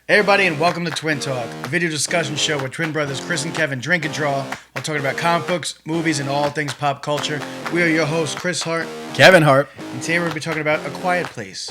Hey everybody, and welcome to Twin Talk, a video discussion show where twin brothers Chris and Kevin drink and draw while talking about comic books, movies, and all things pop culture. We are your hosts, Chris Hart, Kevin Hart, and today we're going to be talking about A Quiet Place.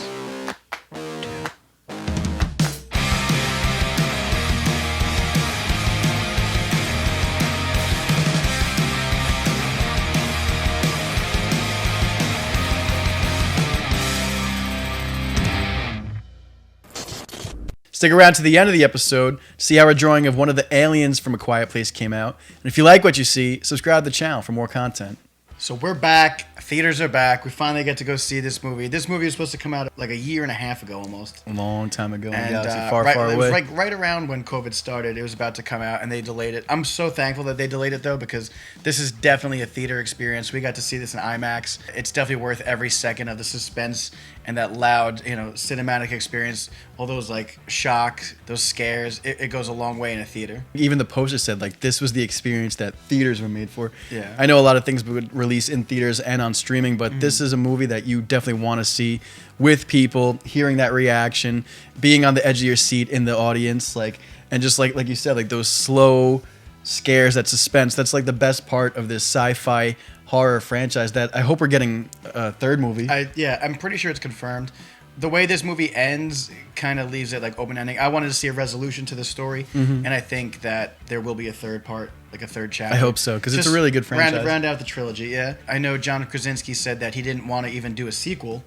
Stick around to the end of the episode to see how a drawing of one of the aliens from A Quiet Place came out. And if you like what you see, subscribe to the channel for more content. So we're back. Theaters are back. We finally get to go see this movie. This movie was supposed to come out like a year and a half ago almost. A long time ago. And far away. It was like right around when COVID started. It was about to come out and they delayed it. I'm so thankful that they delayed it though, because this is definitely a theater experience. We got to see this in IMAX. It's definitely worth every second of the suspense and that loud, cinematic experience. All those like shock, those scares. It goes a long way in a theater. Even the poster said like this was the experience that theaters were made for. Yeah. I know a lot of things would release in theaters and on streaming, but this is a movie that you definitely want to see with people, hearing that reaction, being on the edge of your seat in the audience, and just like you said, like those slow scares, that suspense. That's like the best part of this sci-fi horror franchise that I hope we're getting a third movie. I'm pretty sure it's confirmed. The way this movie ends kind of leaves it like open ending. I wanted to see a resolution to the story, and I think that there will be a third part, like a third chapter. I hope so, because it's a really good franchise. Round out the trilogy, yeah. I know John Krasinski said that he didn't want to even do a sequel,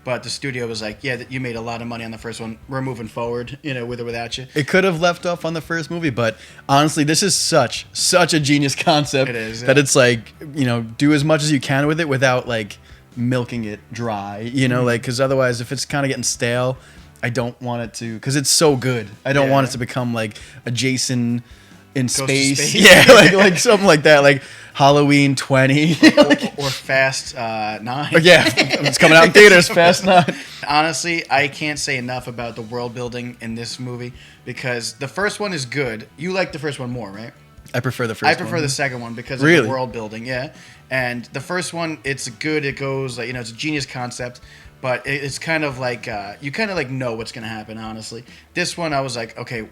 but the studio was like, yeah, you made a lot of money on the first one. We're moving forward, with or without you. It could have left off on the first movie, but honestly, this is such a genius concept. It is, that it's like, do as much as you can with it without like milking it dry, because otherwise if it's kind of getting stale, I don't want it to, because it's so good. I don't want it to become like a Jason in space. Yeah, like something like that, like Halloween 20 or Fast 9. Yeah, it's coming out in theaters. Fast 9. Honestly, I can't say enough about the world building in this movie, because the first one is good. You like the first one more, right? I prefer the first one. I prefer the second one because of the world building, yeah. And the first one, it's good. It goes, it's a genius concept, but it's kind of like, you kind of like know what's going to happen, honestly. This one, I was like, okay,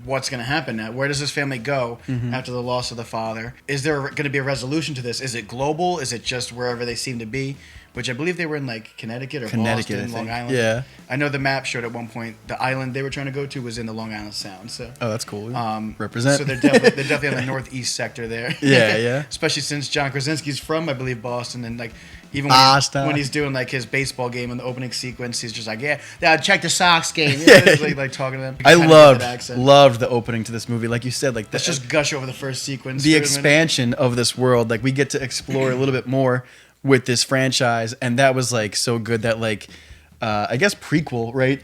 what's going to happen now? Where does this family go after the loss of the father? Is there going to be a resolution to this? Is it global? Is it just wherever they seem to be? Which I believe they were in like Connecticut or Boston, Long Island. Yeah. I know the map showed at one point the island they were trying to go to was in the Long Island Sound. So. Oh, that's cool. Represent. So they're definitely on the northeast sector there. Yeah. Especially since John Krasinski's from, I believe, Boston, and like even when he's doing like his baseball game in the opening sequence, he's just like, yeah, check the Sox game. He's like talking to them. I loved the opening to this movie. Like you said, like let's just gush over the first sequence. The expansion of this world, like we get to explore a little bit more with this franchise, and that was like so good that like I guess prequel, right?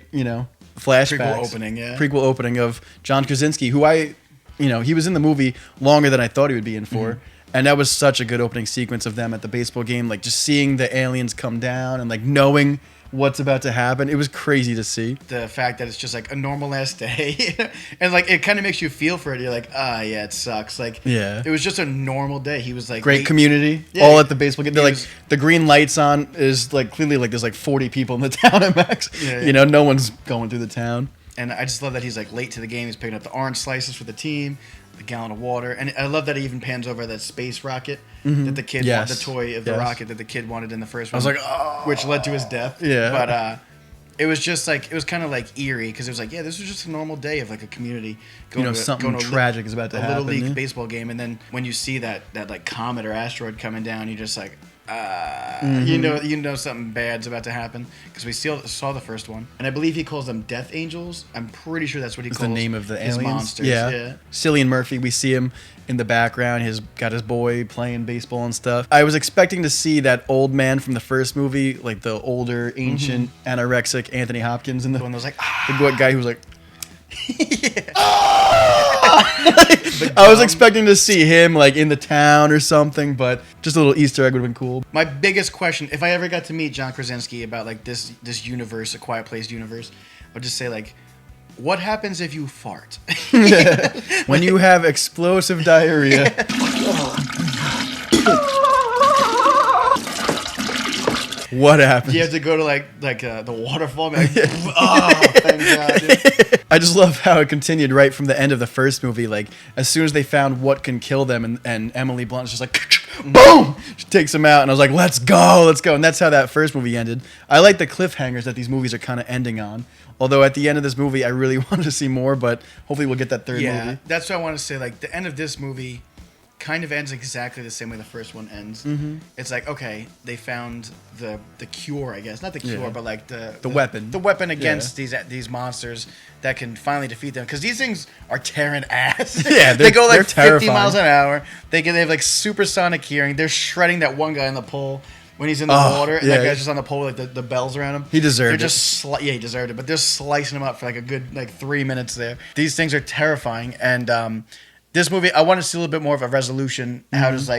Flashbacks. Prequel opening of John Krasinski, who he was in the movie longer than I thought he would be in for. And that was such a good opening sequence of them at the baseball game, like just seeing the aliens come down and like knowing what's about to happen. It was crazy to see. The fact that it's just like a normal ass day and like it kind of makes you feel for it. You're like, yeah, it sucks. Like, yeah, it was just a normal day. He was like great community, all at the baseball game. They're like the green lights on is like clearly like there's like 40 people in the town at max. Yeah. No one's going through the town. And I just love that he's like late to the game. He's picking up the orange slices for the team, a gallon of water, and I love that he even pans over that space rocket that the kid wanted, the toy of the rocket that the kid wanted in the first one. I was like, oh, which led to his death. Yeah, but it was just like, it was kind of like eerie, because it was like, yeah, this was just a normal day of like a community going something tragic is about to happen. A little league baseball game, and then when you see that like comet or asteroid coming down, you're just like, you know something bad's about to happen, because we saw the first one, and I believe he calls them Death Angels. I'm pretty sure that's what he calls the name of the his aliens. Monsters. Yeah. Cillian Murphy, we see him in the background. He's got his boy playing baseball and stuff. I was expecting to see that old man from the first movie, like the older, ancient, anorexic Anthony Hopkins, and the one that was like the guy who was like. I was expecting to see him like in the town or something, but just a little Easter egg would have been cool. My biggest question, if I ever got to meet John Krasinski about like this universe, A Quiet Place universe, I would just say like, what happens if you fart? When you have explosive diarrhea. What happened? You have to go to like the waterfall. And like, oh, thank God. Dude. I just love how it continued right from the end of the first movie. Like as soon as they found what can kill them, and Emily Blunt is just like, boom, she takes him out, and I was like, let's go. And that's how that first movie ended. I like the cliffhangers that these movies are kind of ending on. Although at the end of this movie, I really wanted to see more, but hopefully we'll get that third movie. Yeah, that's what I want to say. Like the end of this movie kind of ends exactly the same way the first one ends. Mm-hmm. It's like, okay, they found the cure, I guess. Not the cure, but like the weapon. The weapon against these monsters that can finally defeat them. Because these things are tearing ass. Yeah, they go like 50 terrifying. miles an hour. They have like supersonic hearing. They're shredding that one guy in the pole when he's in the water. And that guy's just on the pole with like the bells around him. He deserved it. He deserved it. But they're slicing him up for like a good 3 minutes there. These things are terrifying. And this movie, I want to see a little bit more of a resolution. Mm-hmm. How does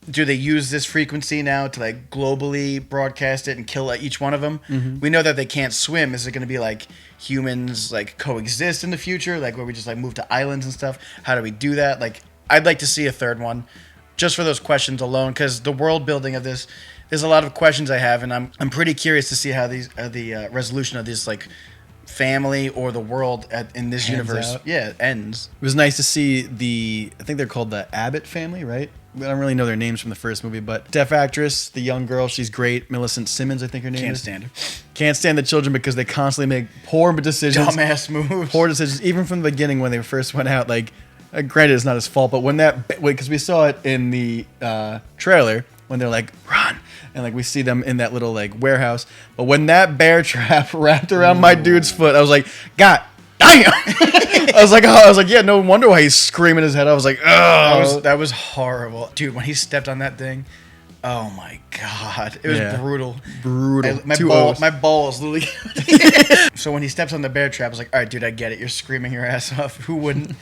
do they use this frequency now to like globally broadcast it and kill each one of them? Mm-hmm. We know that they can't swim. Is it going to be like humans like coexist in the future, like where we just like move to islands and stuff? How do we do that? Like, I'd like to see a third one, just for those questions alone, because the world building of this, there's a lot of questions I have, and I'm pretty curious to see how these the resolution of this like family or the world in this universe ends. It was nice to see I think they're called the Abbott family, right? I don't really know their names from the first movie, but deaf actress, the young girl, she's great. Millicent Simmons, I think her name is. Can't stand her. Can't stand the children because they constantly make poor decisions. Dumbass moves. Poor decisions, even from the beginning when they first went out. Like, granted, it's not his fault, but when because we saw it in the trailer when they're like, run, and like we see them in that little like warehouse. But when that bear trap wrapped around my dude's foot, I was like, God damn! I was like, yeah, no wonder why he's screaming his head. I was like, oh, that was horrible, dude. When he stepped on that thing, oh my God, it was brutal. My balls literally. So when he steps on the bear trap, I was like, all right, dude, I get it. You're screaming your ass off. Who wouldn't?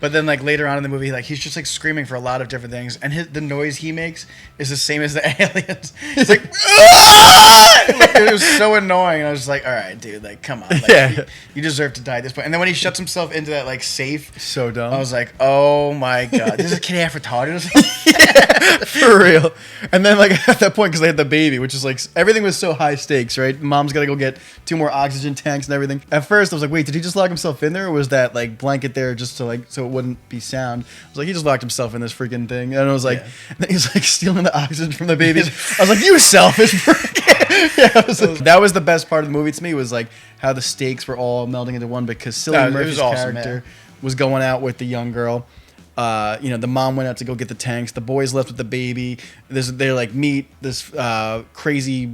But then like later on in the movie, like he's just like screaming for a lot of different things, and the noise he makes is the same as the aliens. It's like, it was so annoying. I was just like, all right, dude, like come on, like, you deserve to die at this point. And then when he shuts himself into that like safe, so dumb. I was like, oh my God, this is a kid half retarded or something. For real. And then like at that point, because they had the baby, which is like everything was so high stakes, right? Mom's gotta go get 2 more oxygen tanks and everything. At first I was like, wait, did he just lock himself in there, or was that like blanket there just to like so it wouldn't be sound? I was like, he just locked himself in this freaking thing. And I was like, and then he's like stealing the oxygen from the baby. I was like, you selfish prick. That was the best part of the movie to me, was like how the stakes were all melding into one, because Cillian Murphy's character was going out with the young girl. The mom went out to go get the tanks. The boys left with the baby. They like meet this crazy,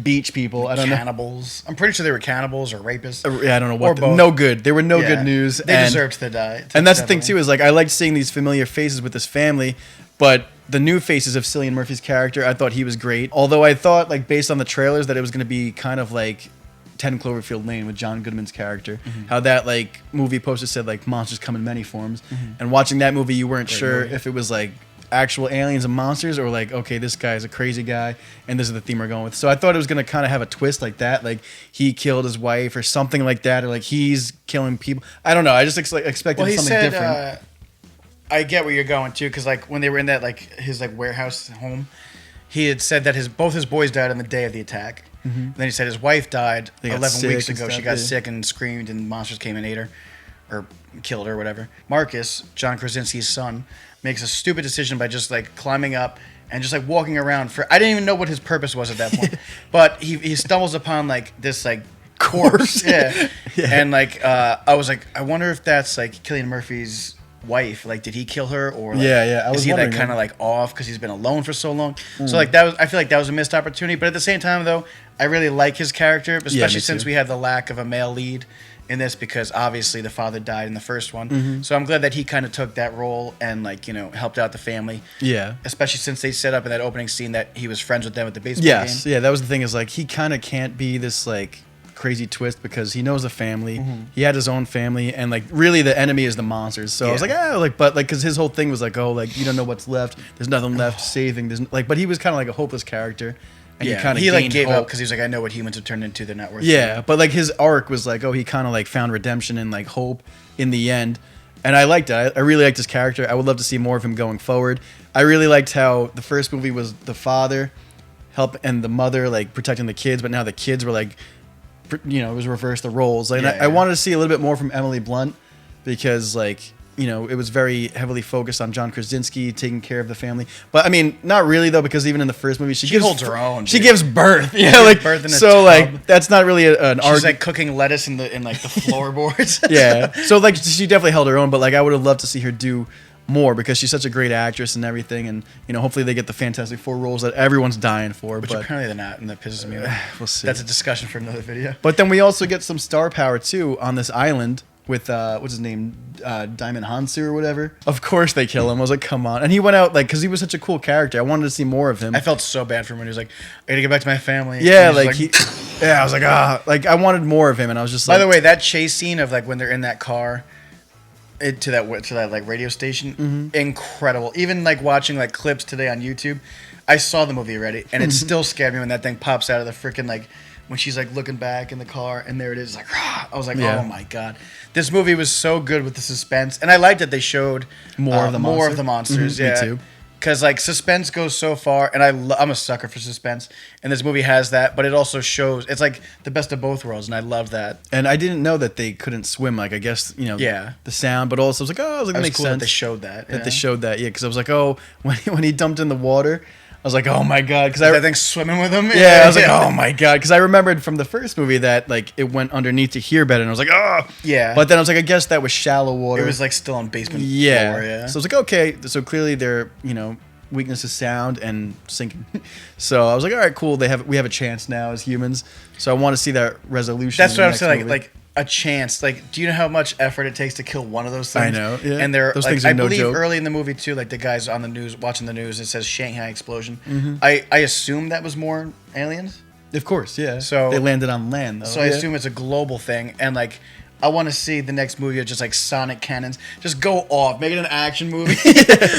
beach people. I don't know. Cannibals. I'm pretty sure they were cannibals or rapists. I don't know what. No good. They were no good news. They deserved to die. And that's the thing too, is like I liked seeing these familiar faces with this family, but the new faces of Cillian Murphy's character, I thought he was great. Although I thought, like based on the trailers, that it was going to be kind of like 10 Cloverfield Lane with John Goodman's character. Mm-hmm. How that like movie poster said like monsters come in many forms. Mm-hmm. And watching that movie, you weren't sure if it was like actual aliens and monsters, or like, okay, this guy's a crazy guy and this is the theme we're going with. So I thought it was going to kind of have a twist like that, like he killed his wife or something like that, or like he's killing people. I don't know. I just expected something different. I get where you're going too, because like when they were in that like his like warehouse home, he had said that both his boys died on the day of the attack. Mm-hmm. And then he said his wife died 11 weeks ago. She got sick and screamed, and monsters came and ate her, or killed her, whatever. Marcus, John Krasinski's son, makes a stupid decision by just like climbing up and just like walking around I didn't even know what his purpose was at that point. But he stumbles upon like this like corpse. Yeah. And like I was like, I wonder if that's like Cillian Murphy's wife. Like, did he kill her, or like, is he like kind of like off because he's been alone for so long? So like I feel like that was a missed opportunity. But at the same time though, I really like his character, especially since we have the lack of a male lead in this, because obviously the father died in the first one. Mm-hmm. So I'm glad that he kind of took that role and like helped out the family. Yeah. Especially since they set up in that opening scene that he was friends with them at the baseball game. Yeah, that was the thing, is like he kind of can't be this like crazy twist, because he knows the family. Mm-hmm. He had his own family, and like really the enemy is the monsters. So I was like, but like, because his whole thing was like, oh, like you don't know what's left. There's nothing left saving. There's like, but he was kind of like a hopeless character. And he like gave up because he was like, I know what humans have turned into. They're not worth it. Yeah, but like his arc was like, oh, he kind of like found redemption and like hope in the end. And I liked it. I really liked his character. I would love to see more of him going forward. I really liked how the first movie was the father and the mother like protecting the kids, but now the kids were like, it was reversed the roles. Like, I wanted to see a little bit more from Emily Blunt because like. It was very heavily focused on John Krasinski taking care of the family. But I mean, not really though, because even in the first movie, she holds her own. She gives birth. Yeah, like birth in a tub. Like that's not really an She's like cooking lettuce in like the floorboards. Yeah. So like she definitely held her own, but like I would have loved to see her do more because she's such a great actress and everything, and hopefully they get the Fantastic Four roles that everyone's dying for. Which apparently they're not, and that pisses me off. We'll see. That's a discussion for another video. But then we also get some star power too on this island. With what's his name, Diamond Hansu or whatever. Of course they kill him. I was like, come on. And he went out like because he was such a cool character. I wanted to see more of him. I felt so bad for him when he was like, I gotta get back to my family. Yeah, I was like, like I wanted more of him, and I was just like. By the way, that chase scene of like when they're in that car, to that like radio station, incredible. Even like watching like clips today on YouTube, I saw the movie already, and it still scared me when that thing pops out of the freaking like. When she's like looking back in the car and there it is, like I was like, oh my god, this movie was so good with the suspense, and I liked that they showed more of the monsters. Yeah, me too. Because like suspense goes so far, and I'm a sucker for suspense, and this movie has that, but it also shows it's like the best of both worlds, and I love that. And I didn't know that they couldn't swim. Like I guess the sound, but also I was like, that makes sense. That they showed that. They showed that, because I was like, when he dumped in the water. I was like, oh my god, because that thing swimming with him. Yeah, I was like, oh my god, because I remembered from the first movie that like it went underneath to hear better, and I was like, oh yeah. But then I was like, I guess that was shallow water. It was like still on basement floor. Yeah. So I was like, okay, so clearly their weakness is sound and sinking. So I was like, all right, cool. We have a chance now as humans. So I want to see that resolution. That's what I'm saying. Like a chance. Like, do you know how much effort it takes to kill one of those things? I know. Yeah. And they're those like, things are I no believe joke. Early in the movie too, like the guys on the news watching the news, it says Shanghai explosion. I assume that was more aliens. Of course, yeah. So they landed on land, though. So I assume it's a global thing, and like. I want to see the next movie of just like sonic cannons, just go off, make it an action movie,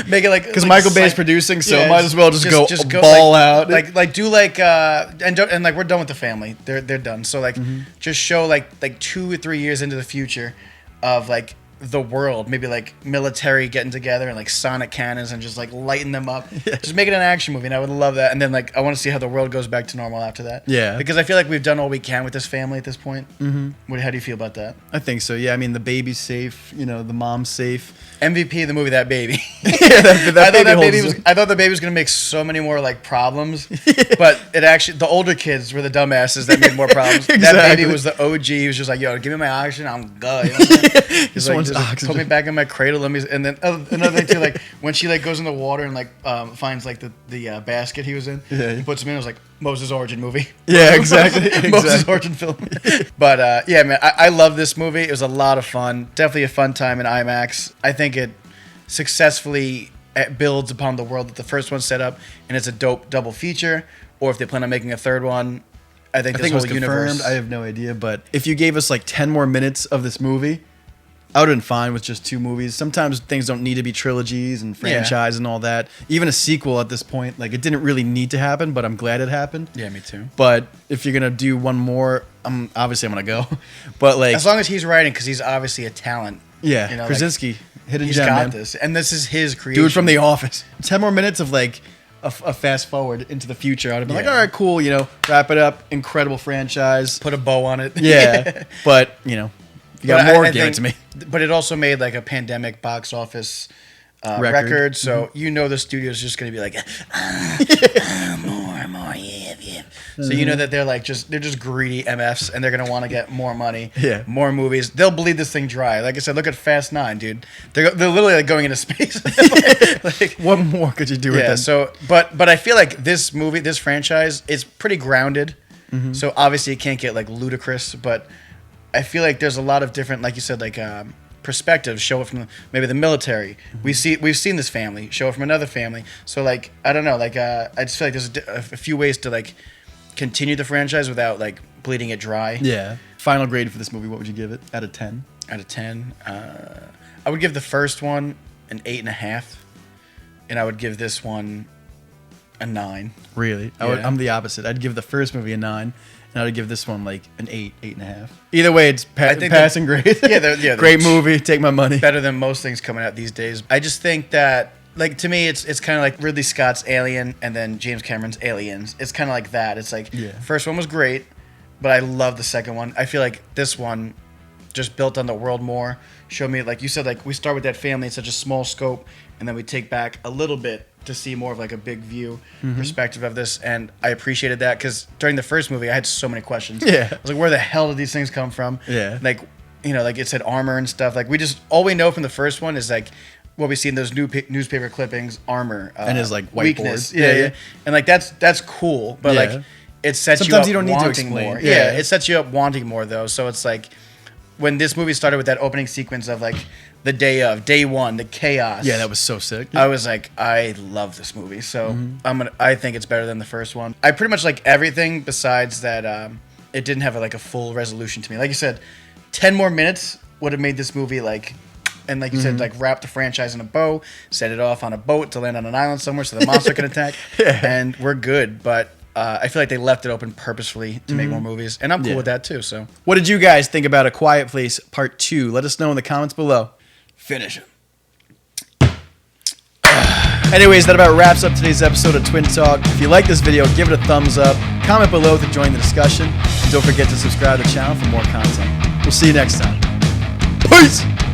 make it like because Michael Bay's producing, so might as well just go ball out, like do like and like we're done with the family, they're done, so like just show like 2 or 3 years into the future of like the world, maybe like military getting together and like sonic cannons and just like lighting them up, just make it an action movie, and I would love that. And then like I want to see how the world goes back to normal after that, because I feel like we've done all we can with this family at this point. How do you feel about that? I think so, yeah. I mean, the baby's safe, the mom's safe. MVP of the movie, that baby. I thought the baby was gonna make so many more like problems, but it actually, the older kids were the dumbasses that made more problems. Exactly. That baby was the OG. He was just like, yo, give me my oxygen, I'm good. He's like, just put me back in my cradle, and then another thing too, like when she like goes in the water and like finds like the basket he was in, he puts him in. It was like Moses' origin movie. Yeah, exactly. Moses' origin film. But yeah, man, I love this movie. It was a lot of fun. Definitely a fun time in IMAX. I think it successfully builds upon the world that the first one set up, and it's a dope double feature. Or if they plan on making a third one, I think it was confirmed. Universe. I have no idea, but if you gave us like 10 more minutes of this movie, I would have been fine with just 2 movies. Sometimes things don't need to be trilogies and franchise and all that. Even a sequel at this point, like it didn't really need to happen, but I'm glad it happened. Yeah, me too. But if you're gonna do one more, I'm gonna go. But like, as long as he's writing, because he's obviously a talent. Yeah, Krasinski, like, hidden gem. He's got this, and this is his creation. Dude from The Office. 10 more minutes of like a fast forward into the future. I'd have been like, all right, cool. Wrap it up. Incredible franchise. Put a bow on it. Yeah, but you got more, give it to me. But it also made like a pandemic box office record. So the studio's just going to be like, more, yeah. So that they're like they're just greedy MFs, and they're going to want to get more money, more movies. They'll bleed this thing dry. Like I said, look at Fast 9, dude. They're literally like going into space. like, what more could you do with that? So, but I feel like this movie, this franchise, is pretty grounded. So obviously it can't get like ludicrous, but I feel like there's a lot of different, like you said, like perspectives. Show it from maybe the military. We've seen this family. Show it from another family. So like I don't know. Like I just feel like there's a few ways to like continue the franchise without like bleeding it dry. Yeah. Final grade for this movie. What would you give it out of 10? Out of 10, I would give the first one an 8.5, and I would give this one a 9. Really? I'm the opposite. I'd give the first movie a 9. And I'd give this one like an 8.5. Either way, it's passing grade. Yeah, great movie. Take my money. Better than most things coming out these days. I just think that like to me, it's kind of like Ridley Scott's Alien and then James Cameron's Aliens. It's kind of like that. It's like first one was great, but I love the second one. I feel like this one just built on the world more. Showed me, like you said, like we start with that family in such a small scope, and then we take back a little bit to see more of like a big view perspective of this, and I appreciated that because during the first movie I had so many questions. I was like, where the hell did these things come from? Like, you know, like it said armor and stuff. Like all we know from the first one is like what we see in those newspaper clippings, armor and his like weakness. And like that's cool, but like it sets sometimes you up don't need to wanting explain. more. It sets you up wanting more though. So it's like when this movie started with that opening sequence of like the day one, the chaos. Yeah, that was so sick. I was like, I love this movie. So I think it's better than the first one. I pretty much like everything besides that it didn't have a full resolution to me. Like you said, 10 more minutes would have made this movie like, and like you said, like wrap the franchise in a bow, set it off on a boat to land on an island somewhere so the monster can attack, and we're good. But I feel like they left it open purposefully to make more movies, and I'm cool with that too. So, what did you guys think about A Quiet Place Part 2? Let us know in the comments below. Finish it. Anyways, that about wraps up today's episode of Twin Talk. If you like this video, give it a thumbs up. Comment below to join the discussion. And don't forget to subscribe to the channel for more content. We'll see you next time. Peace!